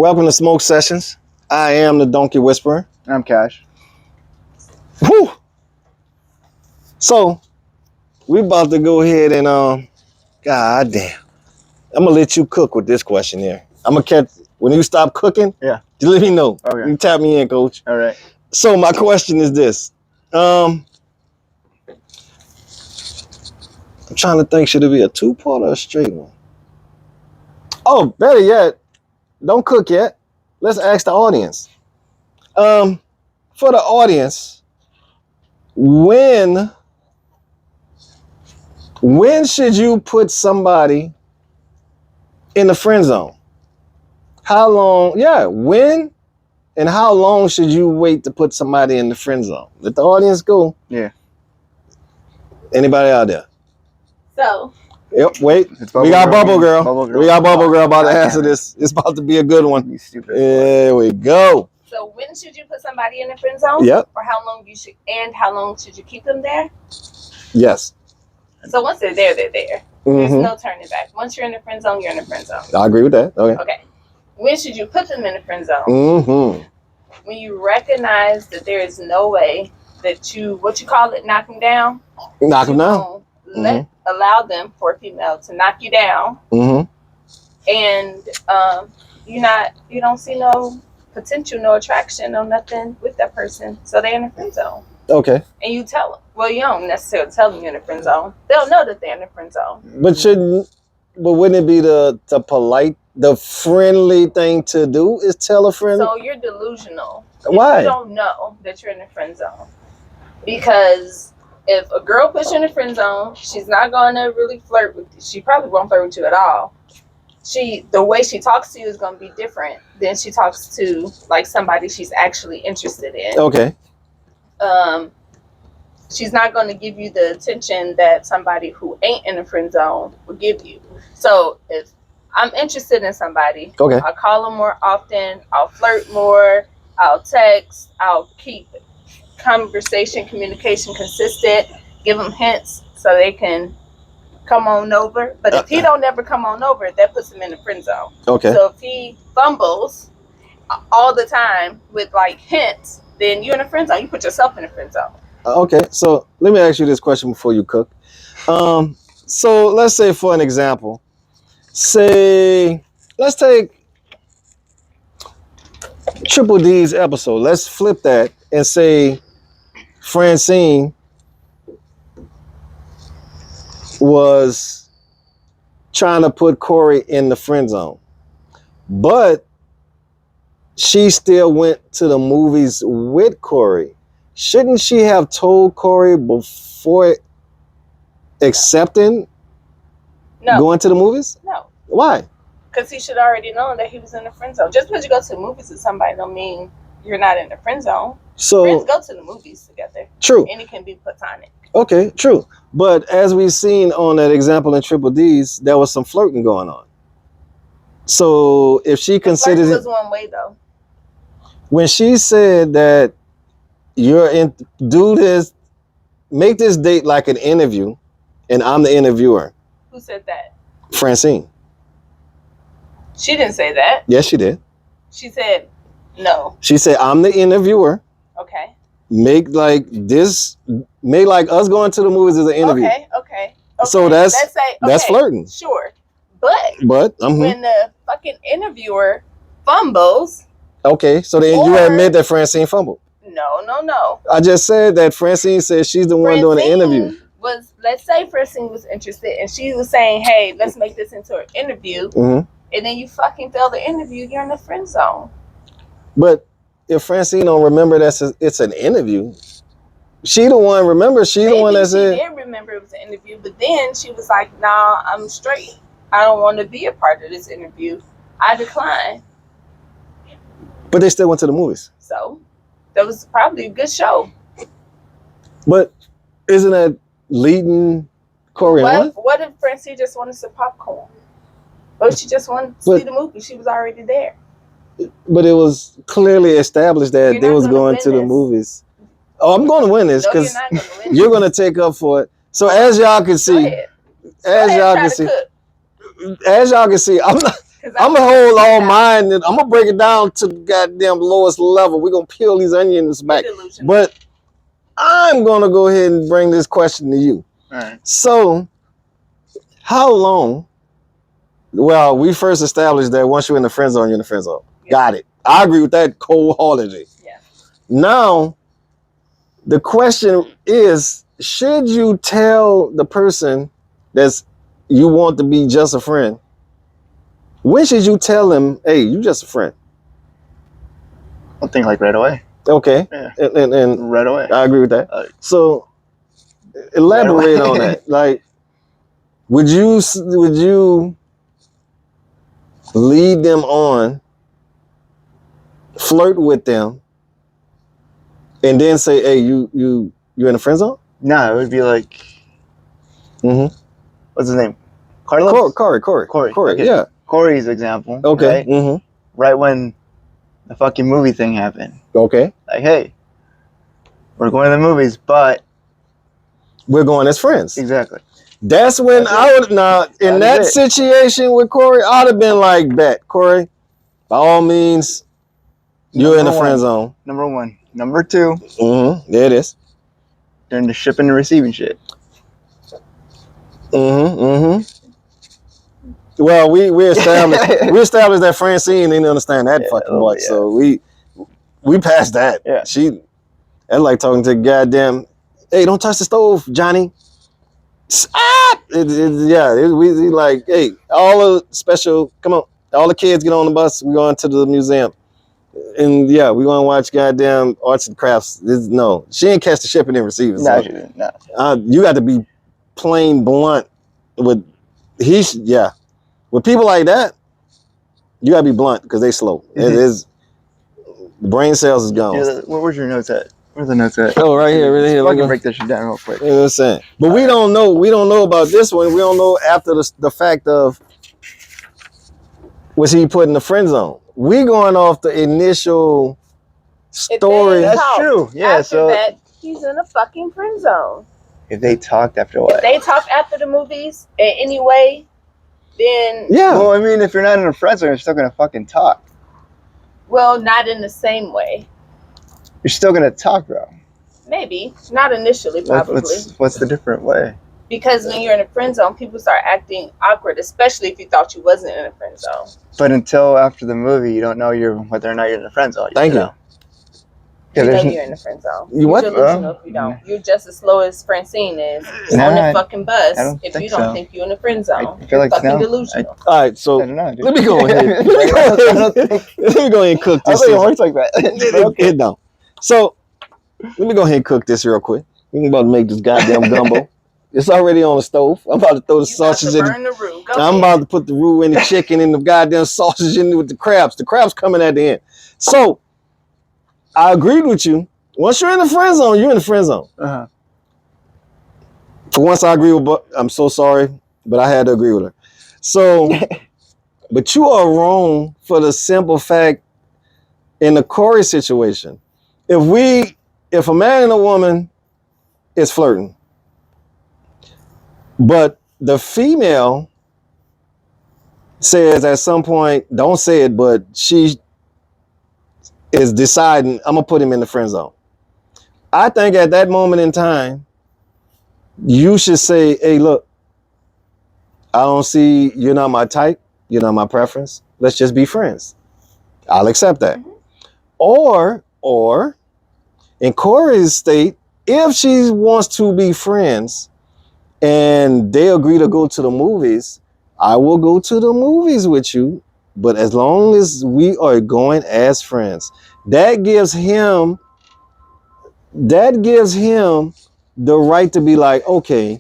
Welcome to Smoke Sessions. I am the Donkey Whisperer. I'm Cash. Whew. So, we about to go ahead and, God damn. I'm going to let you cook with this question here. I'm going to catch, when you stop cooking, Yeah. just let me know. Okay. You tap me in, coach. All right. So, my question is this. I'm trying to think, should it be a two-part or a straight one? Oh, better yet, don't cook yet. Let's ask the audience. For the audience, when should you put somebody in the friend zone? How long? Yeah, when and how long should you wait to put somebody in the friend zone? Let the audience go. Yeah. Anybody out there? So. Yep, wait. We got Bubble Girl. We got Bubble Girl about to answer this. It's about to be a good one. You stupid. There we go. So when should you put somebody in the friend zone? Yep. Or how long should you keep them there? Yes. So once they're there, they're there. There's Mm-hmm. no turning back. Once you're in the friend zone, you're in the friend zone. I agree with that. Okay. Okay. When should you put them in the friend zone? Mm-hmm. When you recognize that there is no way that you, knock them down? Knock them down. Allow them, for a female, to knock you down. Mm-hmm. And you don't see no potential, no attraction, no nothing with that person. So they're in the friend zone. Okay. And you tell them. Well, you don't necessarily tell them you're in the friend zone. They'll know that they're in the friend zone. But wouldn't it be the polite, the friendly thing to do is tell a friend? So you're delusional. Why? You don't know that you're in the friend zone. Because if a girl puts you in the friend zone, she's not going to really flirt with you. She probably won't flirt with you at all. The way she talks to you is going to be different than she talks to like somebody she's actually interested in. Okay. She's not going to give you the attention that somebody who ain't in the friend zone will give you. So if I'm interested in somebody, okay, I'll call them more often. I'll flirt more. I'll text. I'll keep communication consistent. Give them hints so they can come on over. But if he don't ever come on over, that puts him in the friend zone. Okay. So if he fumbles all the time with like hints, then you're in the friend zone. You put yourself in the friend zone. Okay, so let me ask you this question before you cook. So let's say, for an example, let's take Triple D's episode. Let's flip that and say Francine was trying to put Corey in the friend zone, but she still went to the movies with Corey. Shouldn't she have told Corey before accepting going to the movies? No. Why? Because he should already know that he was in the friend zone. Just because you go to the movies with somebody don't mean you're not in the friend zone. So friends go to the movies together. True. And it can be platonic. Okay, true. But as we've seen on that example in Triple D's, there was some flirting going on. So if she considers it was one way though. When she said that make this date like an interview, and I'm the interviewer. Who said that? Francine. She didn't say that. Yes, she did. She said no. She said, I'm the interviewer. Okay. Make like us going to the movies as an interview. Okay. So that's flirting. Sure. But when the fucking interviewer fumbles. Okay, so then you admit that Francine fumbled. No. I just said that Francine said she's the one doing the interview. Let's say Francine was interested and she was saying, hey, let's make this into an interview. Mm-hmm. And then you fucking fail the interview, you're in the friend zone. But if Francine don't remember it's an interview, she the one, remember, she the one that said. She did remember it was an interview, but then she was like, nah, I'm straight. I don't want to be a part of this interview. I decline. But they still went to the movies. So that was probably a good show. But isn't that leading Corey on? What if Francine just wanted some popcorn? Or she just wanted to see the movie? She was already there. But it was clearly established that they was going to the movies. Oh, I'm going to win this because you're going to take up for it. So as y'all can see, I'm not. I'm gonna hold all mine and I'm gonna break it down to the goddamn lowest level. We're gonna peel these onions back. But I'm gonna go ahead and bring this question to you. All right. So, how long? Well, we first established that once you're in the friend zone, you're in the friend zone. Yeah. Got it. I agree with that cold-heartedly. Yeah. Now, the question is, should you tell the person that's you want to be just a friend? When should you tell them, hey, you just a friend? I think like right away. Okay. Yeah. And Right away. I agree with that. So elaborate on that. Like, would you lead them on, flirt with them, and then say, hey, you in a friend zone? No, it would be like, Mm-hmm. what's his name? Carlos? Corey. Okay. Yeah. Corey's example. Okay. Right? Mm-hmm. Right when the fucking movie thing happened. Okay. Like, hey, we're going to the movies, but We're going as friends. exactly. That's when That's I would now in that That's situation with Corey, I'd have been like, bet, Corey, by all means, you're in the friend zone. Number one. Number two, Mm-hmm. There it is. during the shipping and receiving shit. Mm-hmm. Mm-hmm. Well, we established that Francine didn't understand that fucking much, yeah. so we passed that. Yeah. That's like talking to goddamn, hey, don't touch the stove, Johnny. Ah! We like, hey, all the special, come on, all the kids get on the bus. We going to the museum, and yeah, we going to watch goddamn arts and crafts. No, she ain't catch the shipping and receiving. No, So, she didn't. No. you got to be plain blunt with with people like that. You got to be blunt because they slow. It is the brain cells is gone. Yeah, where's your notes at? Where's the notes at? Oh, right here. Fucking break this shit down real quick. You know what I'm saying? But we don't know about this one. We don't know after the fact of was he put in the friend zone. We going off the initial story. If they That's true. Yeah, after so that, he's in a fucking friend zone. if they talked after what? If they talk after the movies in any way, then Yeah. Well, I mean, if you're not in a friend zone, you're still gonna fucking talk. well, not in the same way. You're still gonna talk, bro. Maybe not initially, probably. What's the different way? Because when you're in a friend zone, people start acting awkward, especially if you thought you wasn't in a friend zone. But until after the movie, you don't know whether or not you're in a friend zone. Thank you. Yeah, You know there's you're in the friend zone. You what? You're delusional if you don't. You're just as slow as Francine is No, on the I fucking bus I don't if think you don't so. think you're in the friend zone. I feel like You're fucking no. delusional. All right, so I don't know, dude. let me go ahead. Let me go ahead and cook I this. don't think it works like that. It don't. So let me go ahead and cook this real quick. We're about to make this goddamn gumbo. It's already on the stove. I'm about to throw the You about sausage to in. burn the roux. Go I'm ahead. about to put the roux in the chicken and the goddamn sausage in with the crabs. The crabs coming at the end. So I agreed with you. Once you're in the friend zone, you're in the friend zone. Uh-huh. For once, I agree with. I'm so sorry, but I had to agree with her. So, but you are wrong for the simple fact in the Corey situation. If a man and a woman is flirting, but the female says at some point, don't say it, but she is deciding, I'm gonna put him in the friend zone. I think at that moment in time, you should say, hey, look, I don't see, you're not my type, you're not my preference. Let's just be friends. I'll accept that. Mhm. Or in Corey's state, if she wants to be friends and they agree to go to the movies, I will go to the movies with you. But as long as we are going as friends, that gives him the right to be like, okay,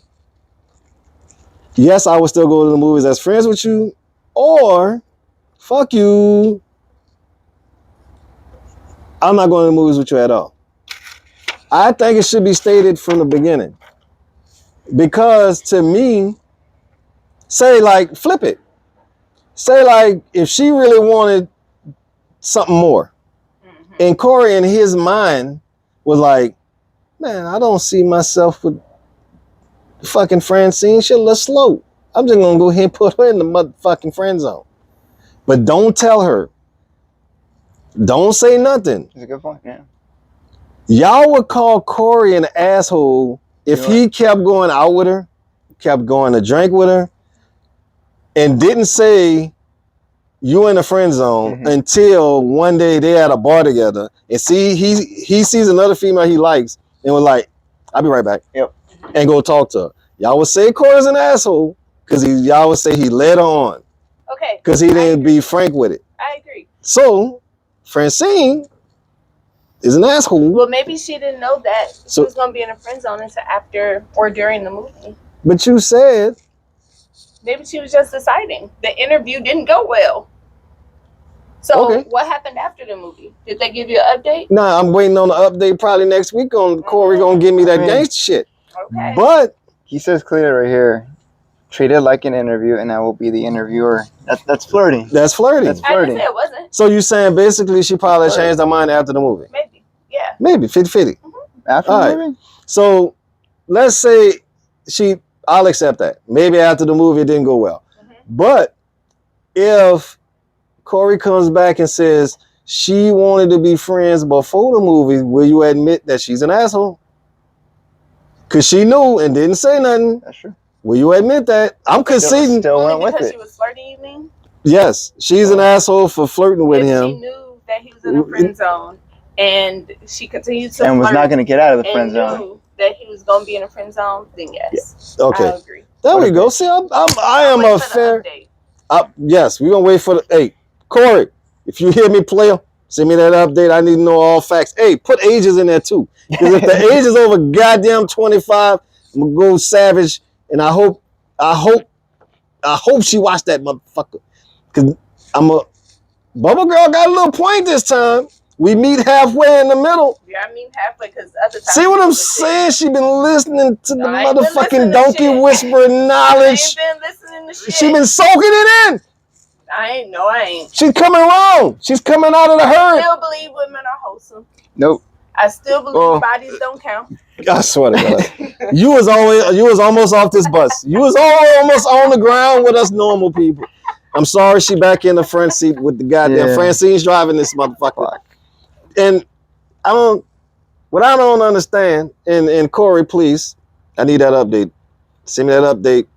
yes, I will still go to the movies as friends with you, or fuck you, I'm not going to the movies with you at all. I think it should be stated from the beginning. Because to me, say like, flip it. Say like, if she really wanted something more, and Corey in his mind was like, man, I don't see myself with fucking Francine. She's a little slow. I'm just gonna go ahead and put her in the motherfucking friend zone. But don't tell her. Don't say nothing. That's a good point. Yeah. Y'all would call Corey an asshole if he kept going out with her, kept going to drink with her, and didn't say you in the friend zone until one day they at a bar together and see he sees another female he likes and was like, I'll be right back. Yep. And go talk to her. Y'all would say Corey's an asshole because y'all would say he led her on. Okay. Because he didn't be frank with it. I agree. So Francine is an asshole. Well, maybe she didn't know that she So- was going to be in a friend zone until after or during the movie. But you said, Maybe she was just deciding. The interview didn't go well. So Okay. what happened after the movie? Did they give you an update? nah, I'm waiting on the update probably next week on Corey gonna give me that gangster shit. Okay. But He says clearly right here, treat it like an interview, and I will be the interviewer. That's flirting. that's flirty. That's I didn't flirting. say it wasn't. So you saying basically she probably changed her mind after the movie? Maybe. Yeah. Maybe 50-50. After All the right. movie? So let's say I'll accept that. Maybe after the movie it didn't go well. But if Corey comes back and says she wanted to be friends before the movie, will you admit that she's an asshole? Because she knew and didn't say nothing. That's true. Will you admit that? I'm conceding. Still Only went with because it. she was flirting, you mean? Yes, she's an asshole for flirting with If she him. knew that he was in a friend zone and she continued to And was flirt not going to get out of the and friend zone. knew that he was going to be in a friend zone, then yes. Okay. I agree. There we go. See, I am Wait a for the fair. update. Yes, we're gonna wait for the. Hey, Corey, if you hear me, player, send me that update. I need to know all facts. Hey, put ages in there too, because if the age is over goddamn 25, I'm gonna go savage. And I hope she watched that motherfucker, because Bubble Girl got a little point this time. We meet halfway in the middle. Yeah, I mean halfway because other times. See what I'm saying? She been listening to the No, I ain't been listening motherfucking to donkey shit. whisper I knowledge. ain't been listening to shit. She been soaking it in. I ain't. She's coming around. She's coming out of the I herd. still believe women are wholesome. Nope. I still believe Oh. bodies don't count. I swear to God. You was almost off this bus. You was almost on the ground with us normal people. I'm sorry she back in the front seat with the goddamn Yeah. Francine's driving this motherfucker. And what I don't understand, and Corey, please, I need that update. Send me that update.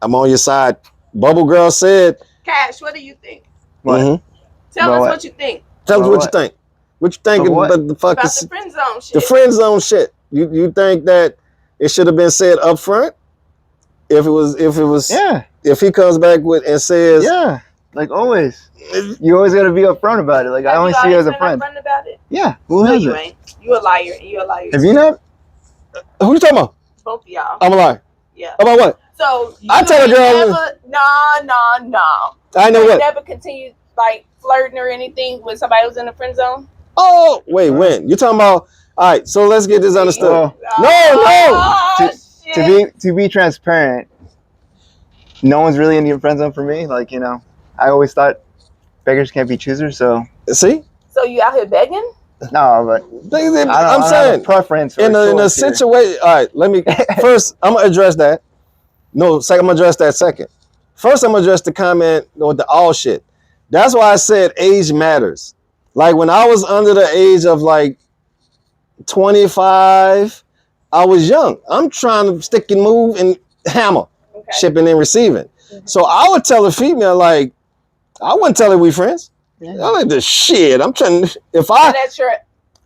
I'm on your side. Bubble Girl said, Cash, what do you think? What? mhm. Tell About us what? what you think Tell us About what what? you think. What you think About what? about the fucking about the friend zone shit. the friend zone shit? You think that it should have been said up front? If it was Yeah. if he comes back with and says, Yeah. Like always. You always got to be upfront about it. Like, I Have only you see you as always a friend. been upfront about it? Yeah. Who No, has you it? ain't. You a liar. You a liar. Have you not? who you talking about? Both of y'all. I'm a liar. Yeah. About what? So you I tell a ain't girl- never, no. I know You what. never continued like flirting or anything with somebody who's in the friend zone. Oh, wait, when? You talking about, all right, so let's get this understood. Well, Oh, To shit. to be transparent, no one's really in the friend zone for me. Like, you know, I always thought beggars can't be choosers. So See? So you out here begging? no, but I'm I don't have a saying, preference for in a choice here. situation, all right, let me, first, I'm going to address that. No, second, I'm going to address that second. First, I'm going to address the comment with the all shit. That's why I said age matters. Like, when I was under the age of, like, 25, I was young. I'm trying to stick and move and hammer, Okay. shipping and receiving. So I would tell a female, like, I wouldn't tell her we friends. Yeah. I'm like, the shit. I'm trying, if So I, that's your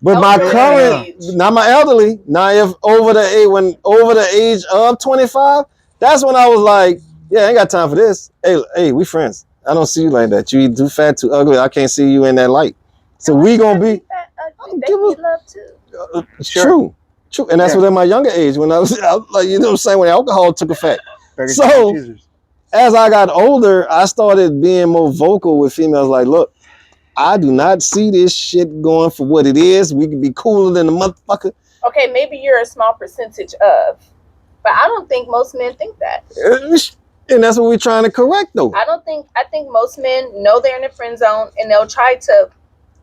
but my elderly current, age. not my elderly. Now, if over the age of 25, that's when I was like, yeah, I ain't got time for this. Hey, we friends. I don't see you like that. You either too fat, too ugly. I can't see you in that light. So we gonna be. They give need a- love too. True, and that's Yeah. what in my younger age when I was like, you know what I'm saying, when alcohol took effect. Beggars So- can't be choosers. As I got older, I started being more vocal with females. Like, look, I do not see this shit going for what it is. We can be cooler than the motherfucker. Okay, maybe you're a small percentage of, but I don't think most men think that. And that's what we're trying to correct, though. I think most men know they're in the friend zone and they'll try to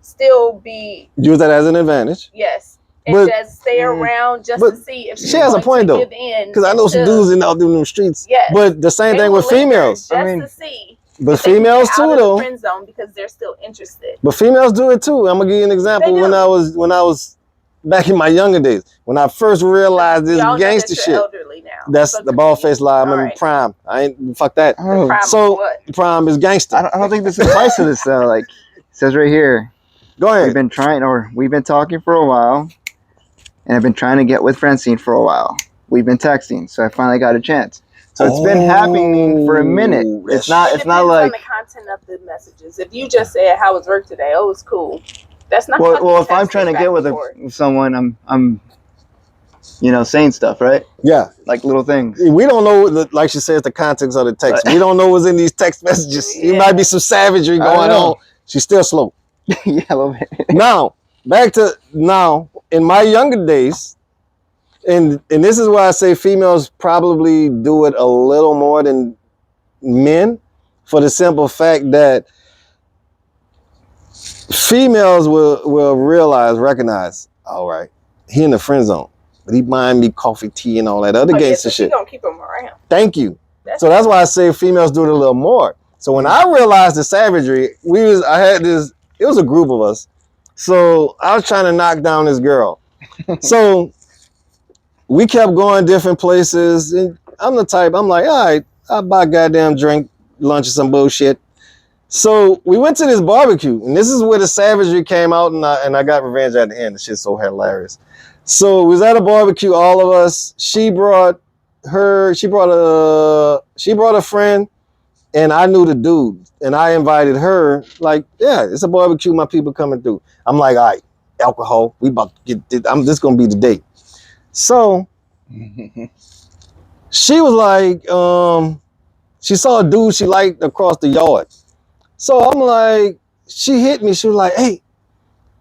still be Use that as an advantage. yes. And But- just stay around just but to see if she has a going point, to though, give in because I know some to- dudes out there in them streets. Yes. But the same They thing will with linger females. just I mean- to see But They can females get too, out of the though. friend zone because they're still interested. But females do it too. I'm gonna give you an example. They do. When I was back in my younger days, when I first realized this Y'all know gangster that you're shit. elderly now. That's So the bald face lie. I'm in alright. prime. I ain't fuck that. The Oh, prime So- of what? Prime is gangster. I don't think this applies to this though. Like, it says right here, Go ahead. we've been talking for a while, and I've been trying to get with Francine for a while. We've been texting, so I finally got a chance. So it's been happening for a minute. Oh, It's that's- not It like, depends on the content of the messages. If you just said how was work today, oh it's cool. That's not. well, fucking if I'm texting trying to back get with and forth. with someone, I'm saying stuff, right? Yeah. Like little things. We don't know, like she says, the context of the text. We don't know what's in these text messages. It Yeah. might be some savagery I don't going know. on. She's still slow. Yeah, a little bit. Now, back to now, in my younger days, and this is why I say females probably do it a little more than men, for the simple fact that females will recognize, all right, he in the friend zone, but he buying me coffee, tea, and all that other gangster so she shit. gonna keep them around. Thank you. That's So that's why I say females do it a little more. So when I realized the savagery, it was a group of us. So I was trying to knock down this girl. So we kept going different places. And I'm the type, I'm like, all right, I'll buy a goddamn drink, lunch or some bullshit. So we went to this barbecue, and this is where the savagery came out, and I got revenge at the end. The shit's so hilarious. So we was at a barbecue, all of us. She brought a friend, and I knew the dude, and I invited her. Like, yeah, it's a barbecue, my people coming through. I'm like, all right, alcohol, we about to get. This gonna be the date. So she was like, she saw a dude she liked across the yard. So I'm like, she hit me. She was like, hey,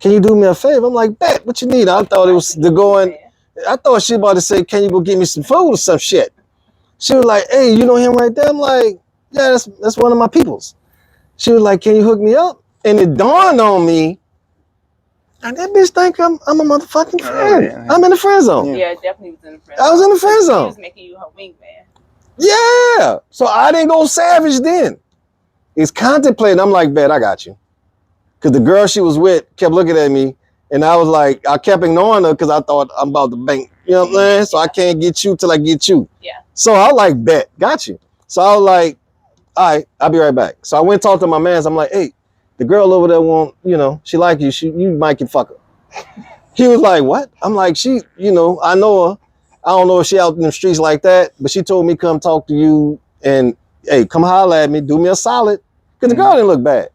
can you do me a favor? I'm like, bet, what you need? I thought it was to go in. I thought she about to say, can you go get me some food or some shit? She was like, hey, you know him right there? I'm like, yeah, that's one of my peoples. She was like, can you hook me up? And it dawned on me, and that bitch think I'm a motherfucking friend. yeah. I'm in the friend zone. Yeah, definitely was in the friend I was in the friend She zone. was making you her wingman. Yeah. So I didn't go savage then. It's contemplating. I'm like, bet, I got you. Because the girl she was with kept looking at me, and I was like, I kept ignoring her because I thought I'm about to bank. You know what I'm saying? So I can't get you till I get you. Yeah. So I was like, bet, got you. So I was like, all right, I'll be right back. So I went and talked to my mans. I'm like, hey, the girl over there she like you. You might can fuck her. He was like, what? I'm like, she, I know her. I don't know if she out in the streets like that, but she told me come talk to you and, hey, come holler at me, do me a solid. Because the girl didn't look bad.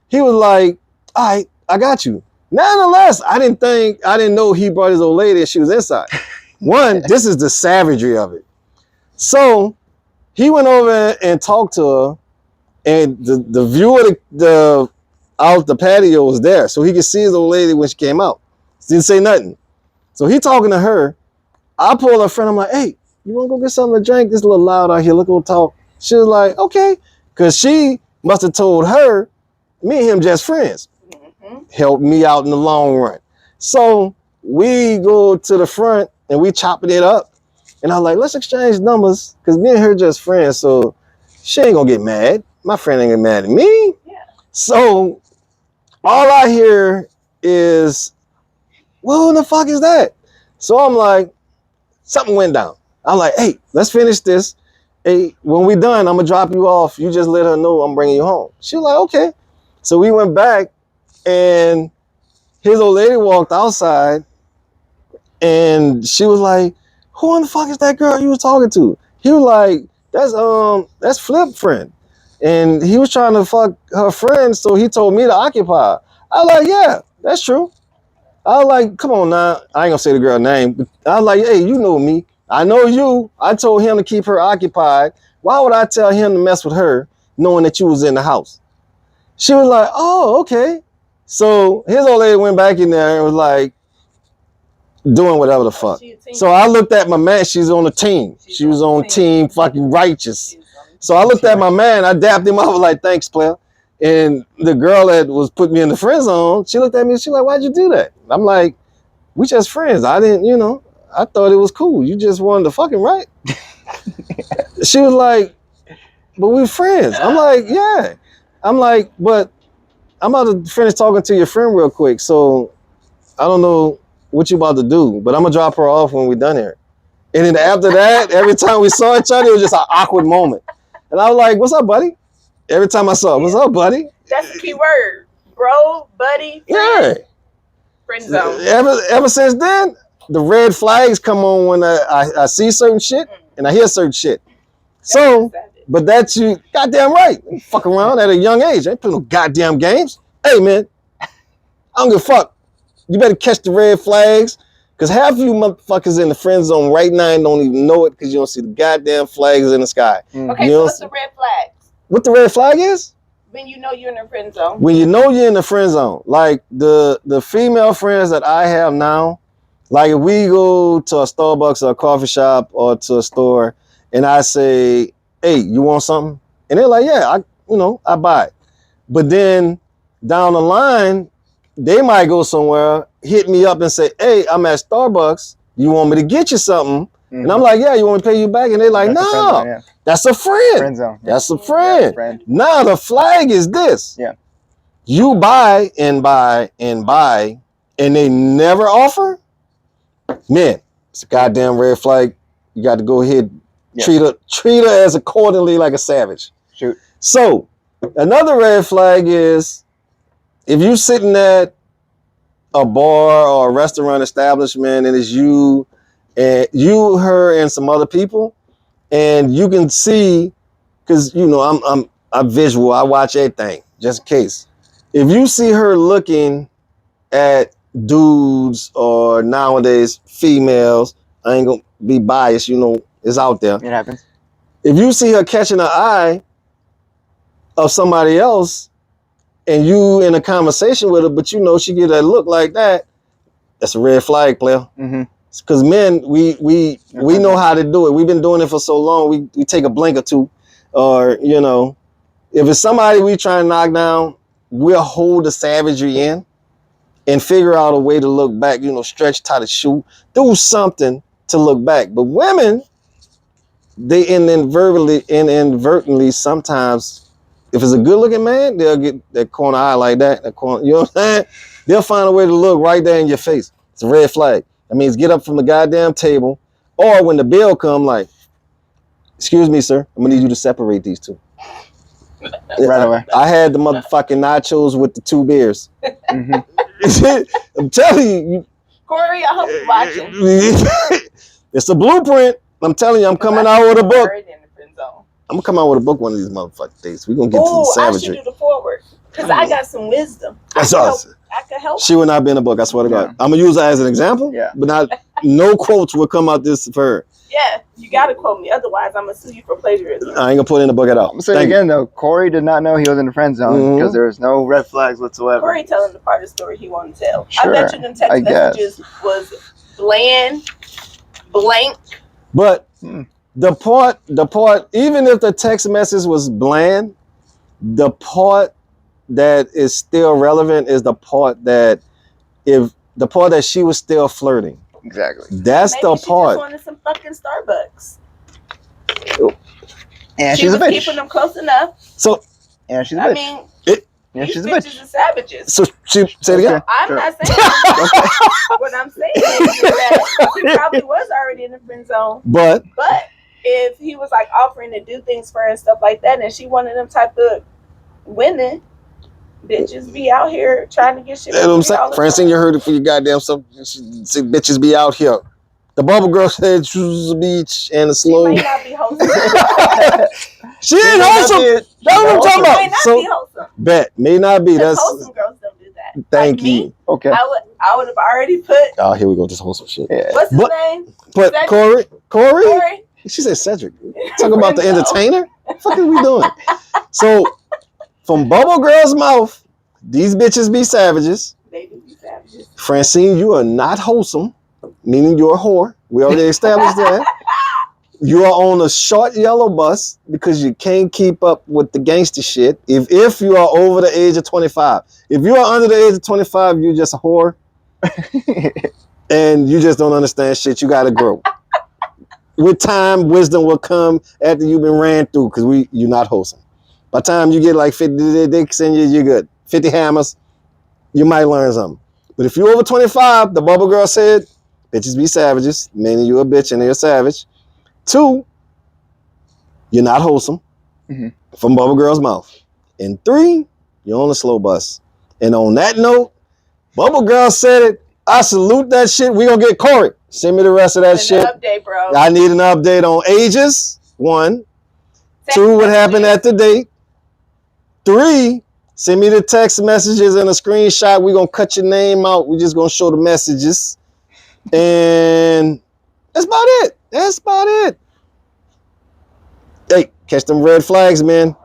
He was like, all right, I got you. Nonetheless, I didn't know he brought his old lady and she was inside. One, this is the savagery of it. So he went over and talked to her, and the view of the out the patio was there. So he could see his old lady when she came out. Didn't say nothing. So he talking to her. I pull her friend, I'm like, hey, you wanna go get something to drink? It's a little loud out here, look, we'll talk. She was like, okay. Cause she must have told her, me and him just friends. Helped me out in the long run. So we go to the front and we chopping it up. And I was like, let's exchange numbers. Cause me and her just friends. So she ain't gonna get mad. My friend ain't gonna get mad at me. Yeah. So all I hear is, what the fuck is that? So I'm like, something went down. I'm like, hey, let's finish this. Hey, when we done, I'm gonna drop you off. You just let her know I'm bringing you home. She was like, okay. So we went back, and his old lady walked outside, and she was like, who in the fuck is that girl you was talking to? He was like, that's Flip friend. And he was trying to fuck her friend, so he told me to occupy. I was like, yeah, that's true. I was like, come on now. I ain't gonna say the girl's name, but I was like, hey, you know me. I know you. I told him to keep her occupied. Why would I tell him to mess with her knowing that you was in the house? She was like, oh, okay. So his old lady went back in there and was like, doing whatever the fuck. So I looked at my man. She's on the team. She was on team fucking righteous. So I looked at my man. I dapped him. I was like, thanks, player. And the girl that was putting me in the friend zone, she looked at me and she like, why'd you do that? I'm like, we just friends. I didn't, I thought it was cool. You just wanted to fucking right. She was like, but we friends. I'm like, yeah. I'm like, but I'm about to finish talking to your friend real quick. So I don't know what you about to do, but I'm gonna drop her off when we're done here. And then after that, every time we saw each other, it was just an awkward moment. And I was like, what's up, buddy? Every time I saw her, what's up, buddy? That's the key word. Bro, buddy, Yeah. friend zone. Ever since then, the red flags come on when I see certain shit and I hear certain shit. So, but that's you goddamn right. You fuck around at a young age. I ain't playing no goddamn games. Hey man, I don't give a fuck. You better catch the red flags. Cause half of you motherfuckers in the friend zone right now and don't even know it because you don't see the goddamn flags in the sky. Okay, You so know what's the red flags? what the red flag is? When you know you're in the friend zone. When you know you're in the friend zone. Like the female friends that I have now, like if we go to a Starbucks or a coffee shop or to a store and I say, hey, you want something? And they're like, yeah, I buy it. But then down the line, they might go somewhere, hit me up and say, hey, I'm at Starbucks. You want me to get you something? Mhm. And I'm like, yeah, you want me to pay you back? And they're like, That's a friend no, zone, yeah. that's a friend. Friend zone. Yeah. That's a friend. Friend. Now the flag is this. Yeah. You buy and buy and buy and they never offer? Man, it's a goddamn red flag. You got to go ahead, Yeah. treat her as accordingly like a savage. Shoot. So another red flag is if you sitting at a bar or a restaurant establishment and it's you and you, her, and some other people, and you can see, because I'm visual, I watch everything, just in case. If you see her looking at dudes or nowadays females, I ain't gonna be biased, it's out there. It happens. If you see her catching an eye of somebody else and you in a conversation with her, but she get that look like that, that's a red flag, player. Mm-hmm. Because men, we know how to do it. We've been doing it for so long. We take a blink or two, or if it's somebody we try to knock down, we'll hold the savagery in and figure out a way to look back. Stretch, tie the shoe, do something to look back. But women, they inadvertently sometimes, if it's a good-looking man, they'll get that corner eye like that. That corner, you know what I'm saying? They'll find a way to look right there in your face. It's a red flag. That means get up from the goddamn table, or when the bill come, like, excuse me, sir, I'm gonna need you to separate these two. Right away. I had the motherfucking nachos with the 2 beers. Mm-hmm. I'm telling you, Corey, I hope you're watching. it's a blueprint. I'm telling you, I'm coming out with a book. Already in the friend zone. I'm gonna come out with a book one of these motherfucking days. We're gonna get to the Oh, I should savagery. do the forward because I got some wisdom. That's awesome. I could help. She would not be in the book, I swear to God. Yeah. I'm gonna use her as an example, Yeah. but no quotes will come out this for her. Yeah, you gotta quote me, otherwise I'm gonna sue you for plagiarism. I ain't gonna put it in the book at all. I'm gonna say it Thank you. again though. Corey did not know he was in the friend zone Mhm. because there was no red flags whatsoever. Corey telling the part of the story he wanted to tell. Sure, I bet you them text I guess. messages was bland, blank. But Hmm. the part, even if the text message was bland, the part that is still relevant is the part that she was still flirting. Exactly. That's Maybe the she part. just wanted some fucking Starbucks. And she she's a was bitch. keeping them close enough. So And she's a I bitch. mean, Yeah, these she's a bitches bitch. are savages. she say it again. Okay. I'm Sure. not saying what I'm saying is that he probably was already in the friend zone. But But if he was like offering to do things for her and stuff like that, and she wanted them type of women, bitches be out here trying to get shit. that's what I'm from me all saying. the Francine, time. you heard it for your goddamn self. She said bitches be out here. The bubble girl said choose the beach and the She slow. might not be wholesome. She ain't wholesome. That's what I'm talking She might about. not So be wholesome. bet may not be. Because That's wholesome girls don't do that. thank Like you. me, Okay. I would have already put Oh, here we go. This wholesome shit. Yeah. what's his But- name? But Cedric? Corey. Corey. She said Cedric. Talking about the Friend zone. entertainer. What the fuck are we doing? So from Bubble Girl's mouth, these bitches be savages. They do be savages. Francine, you are not wholesome, meaning you're a whore. We already established that. You are on a short yellow bus because you can't keep up with the gangster shit. If you are over the age of 25. If you are under the age of 25, you're just a whore. And you just don't understand shit. You gotta grow. with time, wisdom will come after you've been ran through because you're not wholesome. By the time you get like 50 dicks in you, you're good. 50 hammers, you might learn something. But if you're over 25, the bubble girl said, bitches be savages, meaning you're a bitch and they're a savage. 2, you're not wholesome from bubble girl's mouth. And 3, you're on a slow bus. And on that note, bubble girl said it. I salute that shit. We gonna get Corey. Send me the rest of that shit. Update, bro. I need an update on ages. 1. 2, what happened at the date. 3, send me the text messages and a screenshot. We're going to cut your name out. We're just going to show the messages. And that's about it. That's about it. Hey, catch them red flags, man.